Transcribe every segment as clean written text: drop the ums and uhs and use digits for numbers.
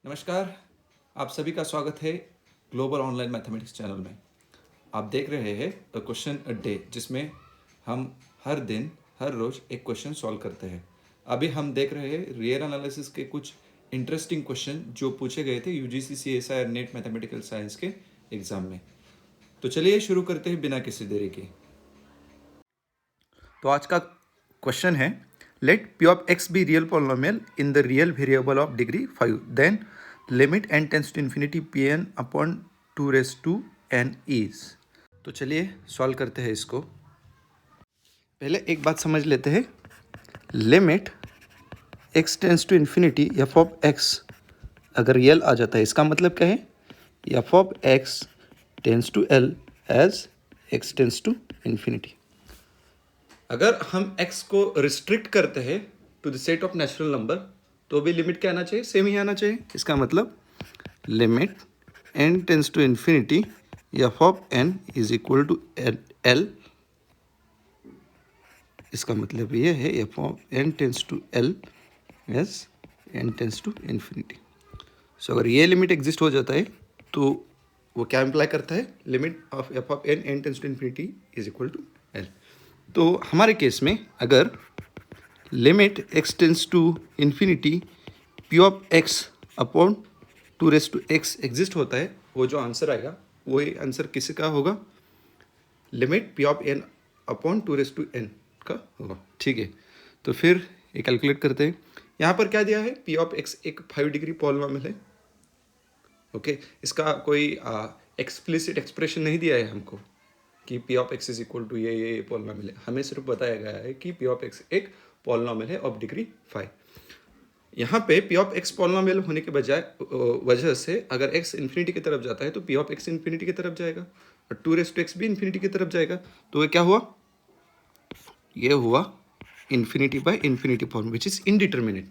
नमस्कार। आप सभी का स्वागत है ग्लोबल ऑनलाइन मैथमेटिक्स चैनल में। आप देख रहे हैं अ क्वेश्चन अ डे, जिसमें हम हर दिन हर रोज़ एक क्वेश्चन सॉल्व करते हैं। अभी हम देख रहे हैं रियल एनालिसिस के कुछ इंटरेस्टिंग क्वेश्चन जो पूछे गए थे यूजीसी सीएसआई और नेट मैथमेटिकल साइंस के एग्ज़ाम में। तो चलिए शुरू करते हैं बिना किसी देरी के। तो आज का क्वेश्चन है, let p of x be real polynomial in the real variable of degree 5, then limit n tends to infinity P N upon 2 is. तो चलिए सॉल्व करते हैं इसको। पहले एक बात समझ लेते हैं, limit x tends to infinity f of x अगर रियल आ जाता है, इसका मतलब क्या है, f of x tends to l as x tends to infinity. अगर हम x को रिस्ट्रिक्ट करते हैं to the set of natural number, तो भी लिमिट क्या आना चाहिए, सेम ही आना चाहिए। इसका मतलब limit n tends to infinity f of n is equal to l। इसका मतलब ये है f of n tends to l as n tends to infinity. So अगर ये लिमिट एग्जिस्ट हो जाता है तो वो क्या इम्प्लाई करता है, limit of f of n tends to infinity is equal to l। तो हमारे केस में अगर limit x tends to infinity p of x upon 2 exist होता है, वो जो आंसर आएगा वही आंसर किसी का होगा, limit p of n upon 2n का होगा। ठीक है, तो फिर ये कैलकुलेट करते हैं। यहाँ पर क्या दिया है, p ऑफ x एक 5 डिग्री पॉलिनोमियल है। ओके, इसका कोई एक्सप्लिसिट एक्सप्रेशन नहीं दिया है हमको कि p of x is equal to ये पॉलिनोमियल है। हमें सिर्फ बताया गया है कि p ऑफ x एक पॉलिनोमियल है ऑफ डिग्री 5। यहाँ पे p ऑफ x पॉलिनोमियल होने के बजाय वजह से अगर x इन्फिनिटी की तरफ जाता है तो p ऑफ x इन्फिनिटी की तरफ जाएगा और 2x भी इन्फिनिटी की तरफ जाएगा। तो ये क्या हुआ, ये हुआ infinity by infinity form which is indeterminate.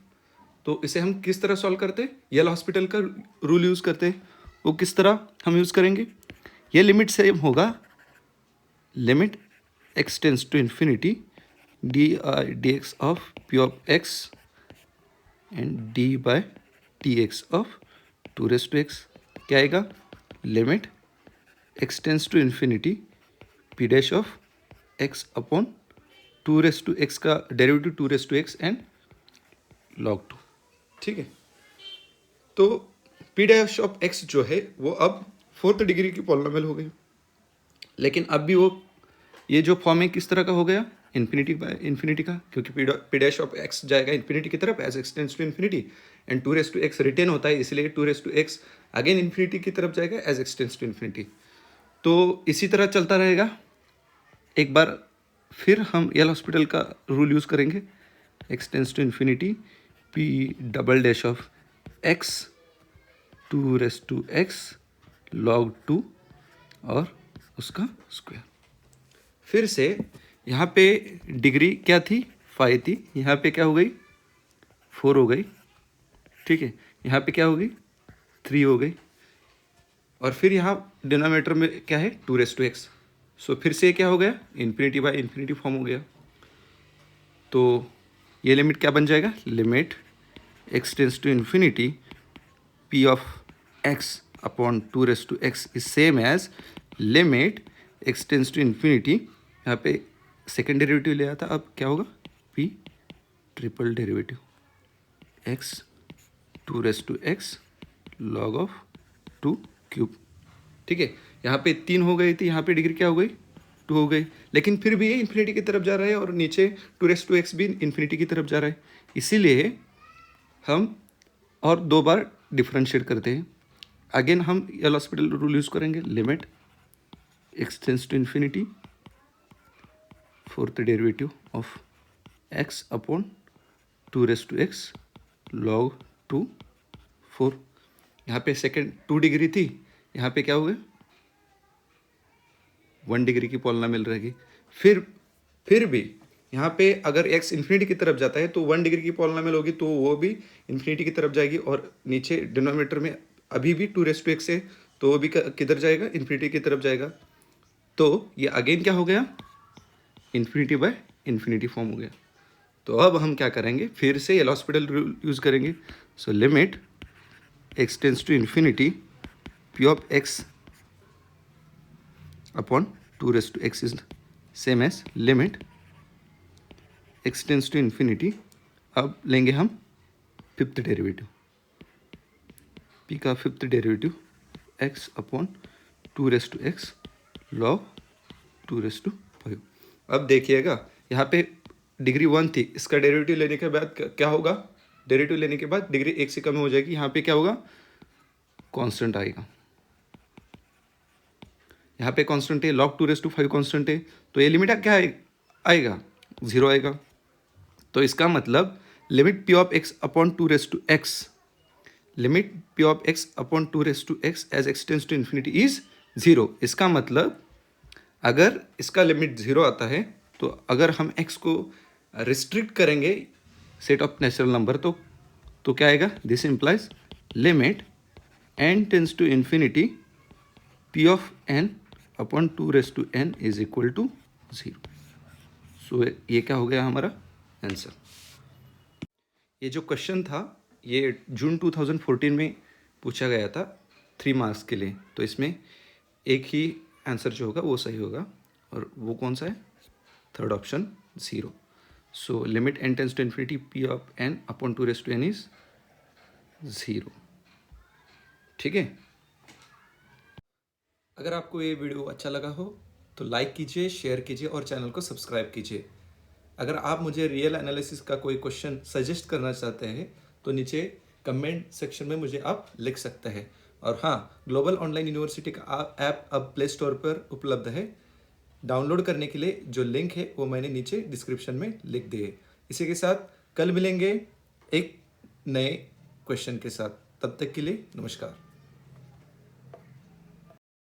तो इसे हम किस तरह सॉल्व करते हैं, यल हॉस्पिटल का रूल यूज़ करते हैं। वो किस तरह हम यूज़ करेंगे, ये लिमिट सेम होगा, limit x tends to infinity d x of p of x and d by d x of 2x। क्या आएगा, limit x tends to infinity p dash of x upon 2x का derivative 2x and log 2। ठीक है, तो p dash of x जो है वो अब 4th डिग्री की पॉलिनोमियल हो गई। लेकिन अब भी वो ये जो फॉर्म है किस तरह का हो गया, इन्फिनिटी बाय इन्फिनिटी का, क्योंकि p डैश ऑफ x जाएगा इन्फिनिटी की तरफ as x tends to infinity and 2x written होता है, इसलिए 2x अगेन इन्फिनिटी की तरफ जाएगा as x tends to infinity. तो इसी तरह चलता रहेगा। एक बार फिर हम यल हॉस्पिटल का रूल यूज़ करेंगे, x tends to infinity p double dash of x 2x log 2 और उसका स्क्वायर। फिर से यहाँ पे डिग्री क्या थी, 5 थी, यहाँ पे क्या हो गई, 4 हो गई। ठीक है, यहाँ पे क्या हो गई, 3 हो गई, और फिर यहाँ डिनोमिनेटर में क्या है, 2x। सो फिर से क्या हो गया, इन्फिनिटी बाय इन्फिनिटी फॉर्म हो गया। तो ये लिमिट क्या बन जाएगा, limit x tends to infinity p of x upon 2x is same as limit x tends to infinity, यहाँ पे सेकेंड डेरिवेटिव ले आता, अब क्या होगा, p triple derivative x 2x log of 2 cube. ठीक है, यहाँ पे 3 हो गई थी, यहाँ पे डिग्री क्या हो गई, 2 हो गई, लेकिन फिर भी ये इन्फिनिटी की तरफ जा रहा है और नीचे 2x भी इन्फिनिटी की तरफ जा रहा है। इसीलिए हम और 2 बार डिफ्रेंशिएट करते हैं। अगेन हम यल हॉस्पिटल रूल यूज़ करेंगे, limit x tends to infinity 4th derivative of x upon 2x log 2 4। यहाँ पे सेकेंड 2 डिग्री थी, यहाँ पे क्या हो गया, 1 डिग्री की पॉलिनोमियल रहेगी। फिर भी यहाँ पे अगर x इन्फिनिटी की तरफ जाता है तो 1 डिग्री की पॉलिनोमियल होगी, तो वो भी इन्फिनिटी की तरफ जाएगी और नीचे डिनोमिनेटर में अभी भी 2x है, तो वो भी किधर जाएगा, इन्फिनिटी की तरफ जाएगा। तो ये अगेन क्या हो गया, इन्फिनिटी बाय इन्फिनिटी फॉर्म हो गया। तो अब हम क्या करेंगे, फिर से एल हॉस्पिटल रूल यूज़ करेंगे। So limit x tends to infinity p of x upon 2x is same as limit x tends to infinity. अब लेंगे हम फिफ्थ डेरिवेटिव, p का fifth derivative x upon 2x log 2/5। अब देखिएगा यहाँ पे degree 1 थी, इसका डेरिवेटिव लेने के बाद क्या होगा, डेरिवेटिव लेने के बाद डिग्री 1 से कम हो जाएगी, यहाँ पे क्या होगा, कांस्टेंट आएगा। यहाँ पे कांस्टेंट है, log 2/5 कांस्टेंट है, तो ये लिमिट क्या आएगा 0 आएगा। तो इसका मतलब limit p of x upon 2x, limit p of x upon 2x as x tends to infinity is 0। इसका मतलब अगर इसका लिमिट 0 आता है तो अगर हम x को रिस्ट्रिक्ट करेंगे सेट ऑफ नेचुरल नंबर तो क्या आएगा, this implies limit n tends to infinity p of n upon 2n is equal to 0। So ये क्या हो गया हमारा आंसर। ये जो क्वेश्चन था ये जून 2014 में पूछा गया था 3 मार्क्स के लिए, तो इसमें एक ही आंसर जो होगा वो सही होगा, और वो कौन सा है, third option 0। So limit n tends to infinity p of n upon 2n is 0। ठीक है। अगर आपको ये वीडियो अच्छा लगा हो तो लाइक कीजिए, शेयर कीजिए और चैनल को सब्सक्राइब कीजिए। अगर आप मुझे रियल एनालिसिस का कोई क्वेश्चन सजेस्ट करना चाहते हैं तो नीचे कमेंट सेक्शन में मुझे आप लिख सकते हैं। और हाँ, ग्लोबल ऑनलाइन यूनिवर्सिटी का ऐप अब प्ले स्टोर पर उपलब्ध है। डाउनलोड करने के लिए जो लिंक है वो मैंने नीचे डिस्क्रिप्शन में लिख दिए। इसी के साथ कल मिलेंगे एक नए क्वेश्चन के साथ। तब तक के लिए नमस्कार।